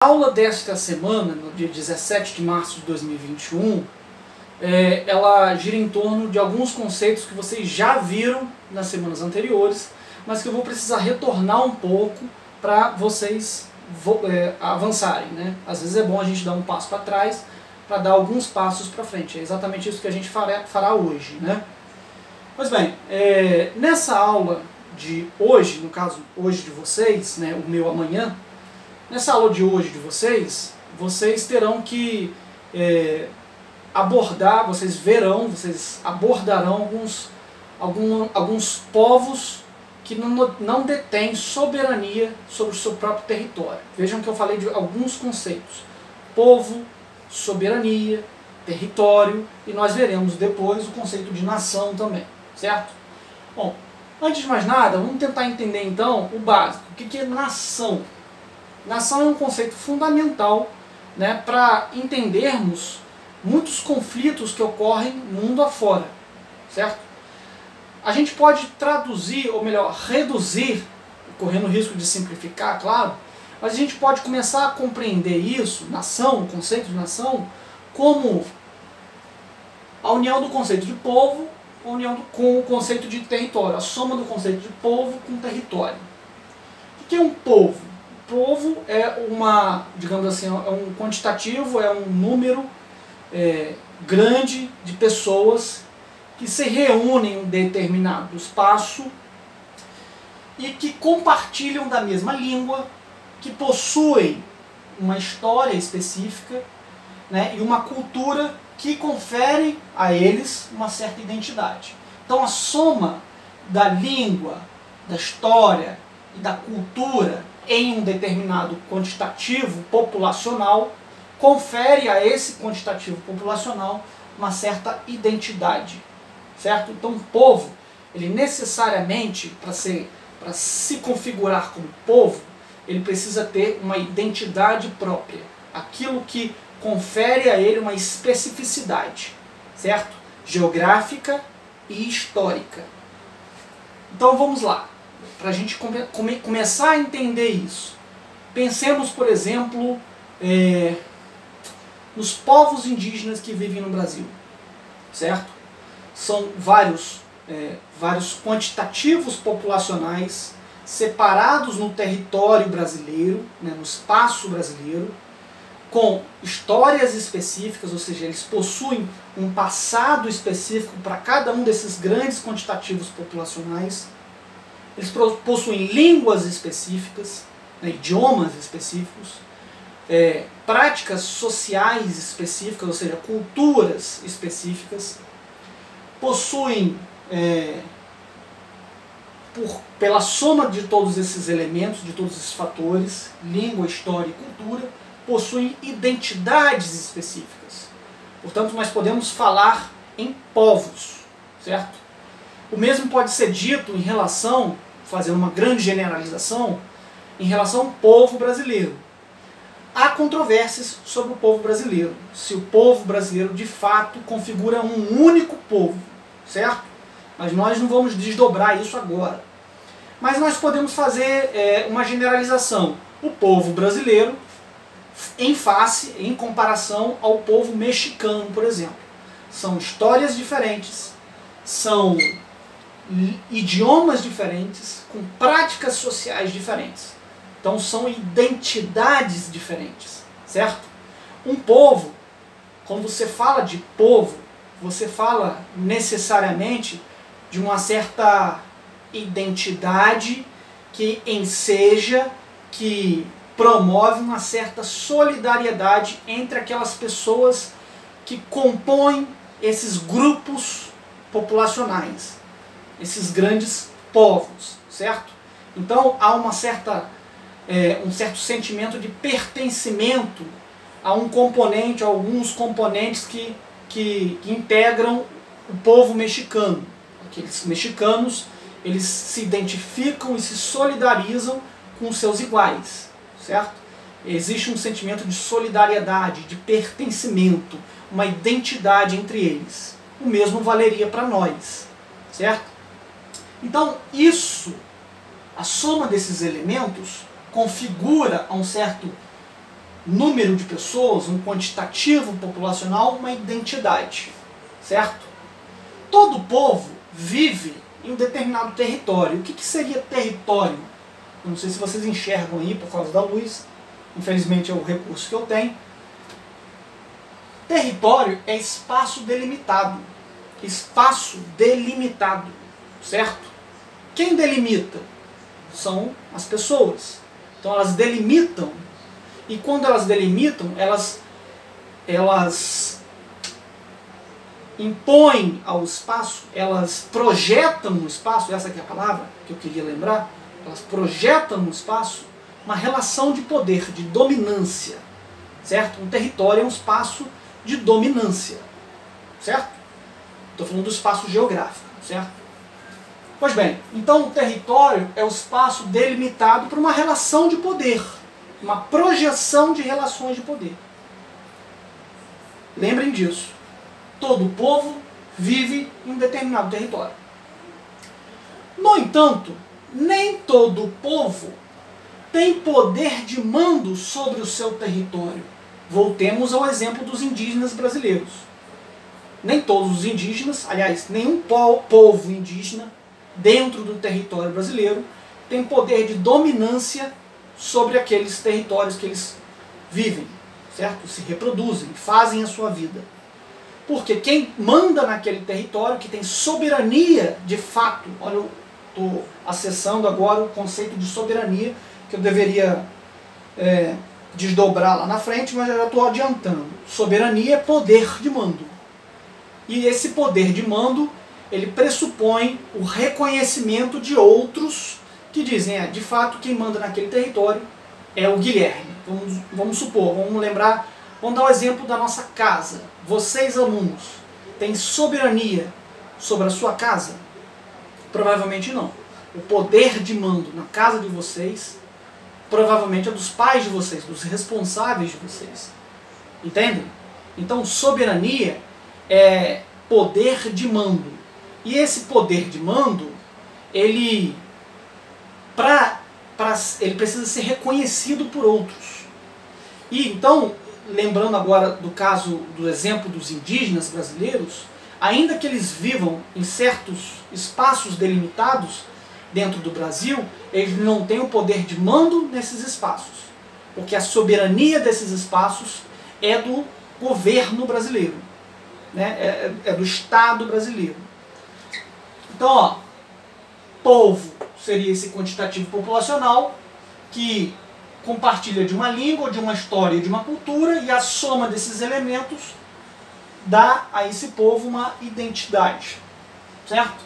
A aula desta semana, no dia 17 de março de 2021, ela gira em torno de alguns conceitos que vocês já viram nas semanas anteriores, mas que eu vou precisar retornar um pouco para vocês avançarem, né? Às vezes é bom a gente dar um passo para trás para dar alguns passos para frente. É exatamente isso que a gente fará hoje, né? Pois bem, nessa aula de hoje, no caso hoje de vocês, né, o meu amanhã, nessa aula de hoje de vocês terão que vocês abordarão alguns povos que não detêm soberania sobre o seu próprio território. Vejam que eu falei de alguns conceitos: povo, soberania, território, e nós veremos depois o conceito de nação também, certo? Bom, antes de mais nada, vamos tentar entender então o básico. O que é nação? Nação é um conceito fundamental, né, para entendermos muitos conflitos que ocorrem mundo afora, certo? A gente pode traduzir, ou melhor, reduzir, correndo o risco de simplificar, claro, mas a gente pode começar a compreender isso, nação, o conceito de nação, como a união do conceito de povo com o conceito de território, a soma do conceito de povo com território. O que é um povo? Povo é digamos assim, é um quantitativo, é um número grande de pessoas que se reúnem em um determinado espaço e que compartilham da mesma língua, que possuem uma história específica, né, e uma cultura que confere a eles uma certa identidade. Então a soma da língua, da história e da cultura em um determinado quantitativo populacional confere a esse quantitativo populacional uma certa identidade, certo? Então o povo, ele necessariamente, para se configurar como povo, ele precisa ter uma identidade própria, aquilo que confere a ele uma especificidade, certo? Geográfica e histórica. Então vamos lá, para a gente começar a entender isso. Pensemos, por exemplo, nos povos indígenas que vivem no Brasil, certo? São vários quantitativos populacionais separados no território brasileiro, né, no espaço brasileiro, com histórias específicas, ou seja, eles possuem um passado específico para cada um desses grandes quantitativos populacionais. Eles possuem línguas específicas, né, idiomas específicos, práticas sociais específicas, ou seja, culturas específicas. Possuem, pela soma de todos esses elementos, de todos esses fatores, língua, história e cultura, possuem identidades específicas. Portanto, nós podemos falar em povos, certo? O mesmo pode ser dito em relação, fazendo uma grande generalização, em relação ao povo brasileiro. Há controvérsias sobre o povo brasileiro, se o povo brasileiro de fato configura um único povo, certo? Mas nós não vamos desdobrar isso agora. Mas nós podemos fazer uma generalização. O povo brasileiro em comparação ao povo mexicano, por exemplo. São histórias diferentes, são idiomas diferentes, com práticas sociais diferentes. Então são identidades diferentes, certo? Um povo, quando você fala de povo, você fala necessariamente de uma certa identidade que enseja, que promove uma certa solidariedade entre aquelas pessoas que compõem esses grupos populacionais, esses grandes povos, certo? Então há um certo sentimento de pertencimento a um componente, a alguns componentes que integram o povo mexicano. Aqueles mexicanos, eles se identificam e se solidarizam com seus iguais, certo? Existe um sentimento de solidariedade, de pertencimento, uma identidade entre eles. O mesmo valeria para nós, certo? Então a soma desses elementos configura um certo número de pessoas, um quantitativo populacional, uma identidade, certo? Todo povo vive em um determinado território. O que seria território? Eu não sei se vocês enxergam aí por causa da luz, infelizmente é o recurso que eu tenho. Território é espaço delimitado. Espaço delimitado, certo? Quem delimita? São as pessoas. Então elas delimitam, e quando elas delimitam, elas impõem ao espaço, elas projetam no espaço, essa aqui é a palavra que eu queria lembrar, elas projetam no espaço uma relação de poder, de dominância, certo? Um território é um espaço de dominância, certo? Estou falando do espaço geográfico, certo? Pois bem, então o território é o espaço delimitado por uma relação de poder, uma projeção de relações de poder. Lembrem disso. Todo povo vive em um determinado território. No entanto, nem todo povo tem poder de mando sobre o seu território. Voltemos ao exemplo dos indígenas brasileiros. Nem todos os indígenas, aliás, nenhum povo indígena dentro do território brasileiro tem poder de dominância sobre aqueles territórios que eles vivem, certo? Se reproduzem, fazem a sua vida. Porque quem manda naquele território, que tem soberania de fato, olha, eu estou acessando agora o conceito de soberania, que eu deveria desdobrar lá na frente, mas eu já estou adiantando. Soberania é poder de mando. E esse poder de mando, ele pressupõe o reconhecimento de outros que dizem, de fato, quem manda naquele território é o Guilherme. Vamos supor, vamos lembrar, vamos dar o exemplo da nossa casa. Vocês, alunos, têm soberania sobre a sua casa? Provavelmente não. O poder de mando na casa de vocês, provavelmente é dos pais de vocês, dos responsáveis de vocês. Entendem? Então, soberania é poder de mando. E esse poder de mando, ele precisa ser reconhecido por outros. E então, lembrando agora do caso, do exemplo dos indígenas brasileiros, ainda que eles vivam em certos espaços delimitados dentro do Brasil, eles não têm o poder de mando nesses espaços. Porque a soberania desses espaços é do governo brasileiro, né? É do Estado brasileiro. Então, ó, povo seria esse quantitativo populacional que compartilha de uma língua, de uma história, de uma cultura, e a soma desses elementos dá a esse povo uma identidade, certo?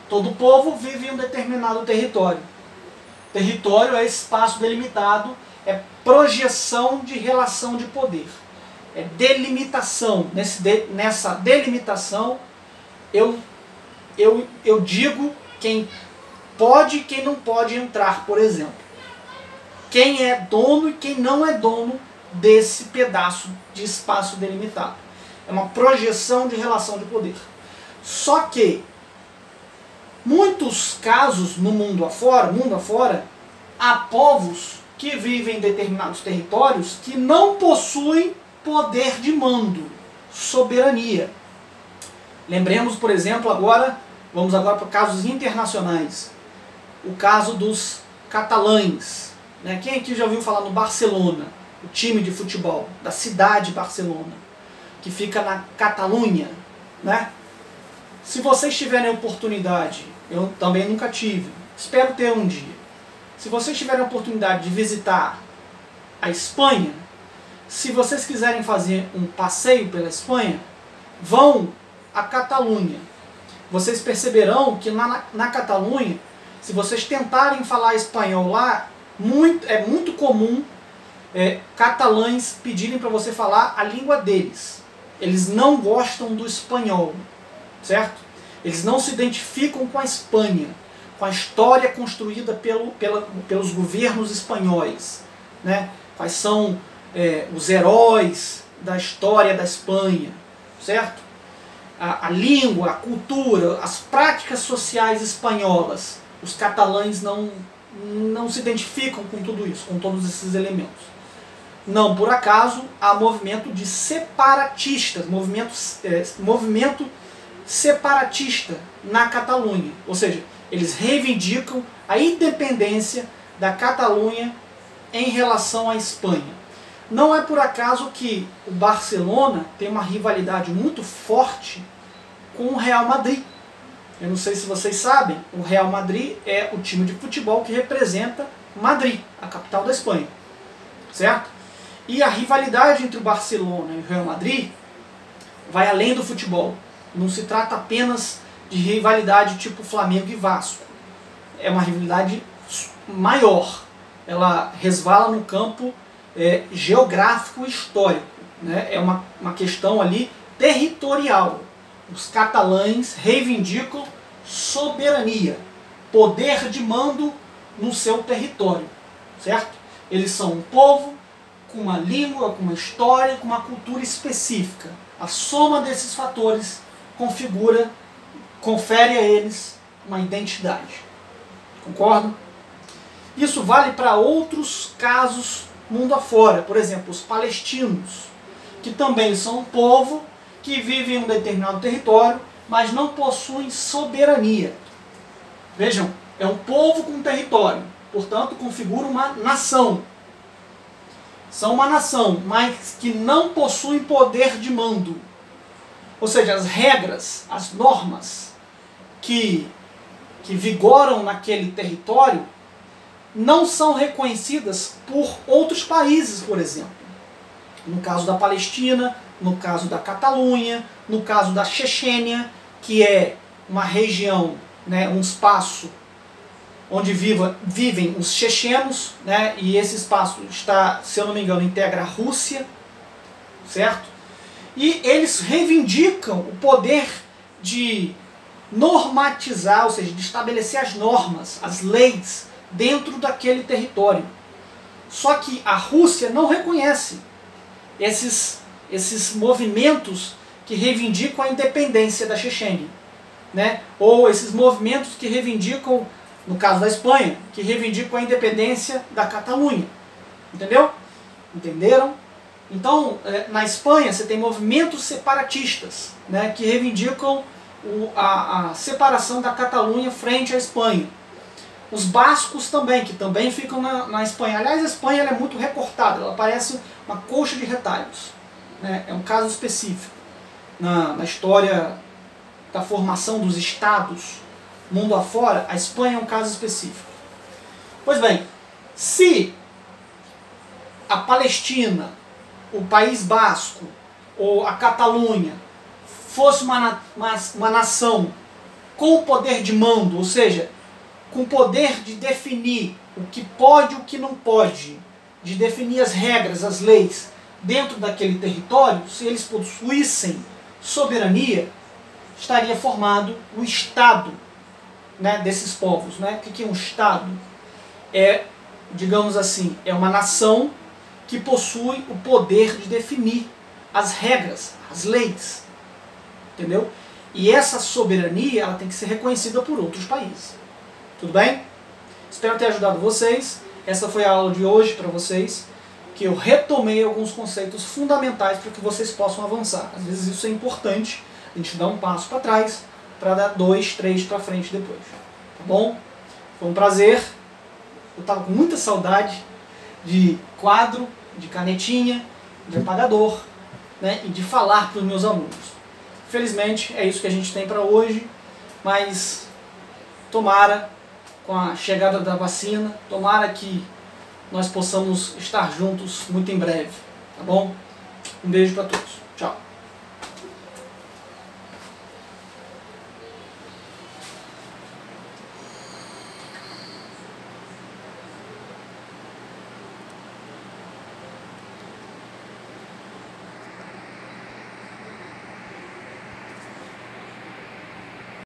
Todo povo vive em um determinado território. Território é espaço delimitado, é projeção de relação de poder, é delimitação. Nessa delimitação, eu digo quem pode e quem não pode entrar, por exemplo. Quem é dono e quem não é dono desse pedaço de espaço delimitado. É uma projeção de relação de poder. Só que, muitos casos no mundo afora, há povos que vivem em determinados territórios que não possuem poder de mando, soberania. Lembremos, por exemplo, vamos agora para casos internacionais. O caso dos catalães. Né? Quem aqui já ouviu falar no Barcelona, o time de futebol da cidade de Barcelona, que fica na Catalunha, né? Se vocês tiverem oportunidade, eu também nunca tive, espero ter um dia. Se vocês tiverem a oportunidade de visitar a Espanha, se vocês quiserem fazer um passeio pela Espanha, vão à Catalunha. Vocês perceberão que na Catalunha, se vocês tentarem falar espanhol lá, é muito comum catalães pedirem para você falar a língua deles. Eles não gostam do espanhol, certo? Eles não se identificam com a Espanha, com a história construída pelos governos espanhóis, né? Quais são os heróis da história da Espanha, certo? A língua, a cultura, as práticas sociais espanholas. Os catalães não se identificam com tudo isso, com todos esses elementos. Não por acaso há movimento de separatistas, movimento separatista na Catalunha. Ou seja, eles reivindicam a independência da Catalunha em relação à Espanha. Não é por acaso que o Barcelona tem uma rivalidade muito forte com o Real Madrid. Eu não sei se vocês sabem, o Real Madrid é o time de futebol que representa Madrid, a capital da Espanha. Certo? E a rivalidade entre o Barcelona e o Real Madrid vai além do futebol. Não se trata apenas de rivalidade tipo Flamengo e Vasco. É uma rivalidade maior. Ela resvala no campo geográfico e histórico. Né? É uma questão ali territorial. Os catalães reivindicam soberania, poder de mando no seu território. Certo? Eles são um povo com uma língua, com uma história, com uma cultura específica. A soma desses fatores confere a eles uma identidade. Concordam? Isso vale para outros casos mundo afora. Por exemplo, os palestinos, que também são um povo que vive em um determinado território, mas não possuem soberania. Vejam, é um povo com território, portanto configura uma nação. São uma nação, mas que não possuem poder de mando. Ou seja, as regras, as normas que vigoram naquele território não são reconhecidas por outros países, por exemplo. No caso da Palestina, no caso da Catalunha, no caso da Chechênia, que é uma região, né, um espaço onde vivem os chechenos, né, e esse espaço está, se eu não me engano, integra a Rússia, certo? E eles reivindicam o poder de normatizar, ou seja, de estabelecer as normas, as leis dentro daquele território. Só que a Rússia não reconhece esses movimentos que reivindicam a independência da Chechênia, né? Ou esses movimentos que reivindicam, no caso da Espanha, que reivindicam a independência da Catalunha. Entendeu? Entenderam? Então, na Espanha, você tem movimentos separatistas, né, que reivindicam a separação da Catalunha frente à Espanha. Os bascos também, que também ficam na Espanha. Aliás, a Espanha ela é muito recortada, ela parece uma colcha de retalhos. Né? É um caso específico na história da formação dos estados mundo afora. A Espanha é um caso específico. Pois bem, se a Palestina, o País Basco ou a Catalunha fosse uma nação com poder de mando, ou seja, com poder de definir o que pode e o que não pode, de definir as regras, as leis dentro daquele território, se eles possuíssem soberania, estaria formado o Estado, né, desses povos. Né? O que é um Estado? É, digamos assim, é uma nação que possui o poder de definir as regras, as leis. Entendeu? E essa soberania ela tem que ser reconhecida por outros países. Tudo bem? Espero ter ajudado vocês. Essa foi a aula de hoje para vocês, que eu retomei alguns conceitos fundamentais para que vocês possam avançar. Às vezes isso é importante, a gente dá um passo para trás para dar 2, 3 para frente depois. Tá bom? Foi um prazer. Eu estava com muita saudade de quadro, de canetinha, de apagador, né, e de falar para os meus alunos. Felizmente é isso que a gente tem para hoje, mas tomara, com a chegada da vacina, tomara que nós possamos estar juntos muito em breve, tá bom? Um beijo para todos. Tchau.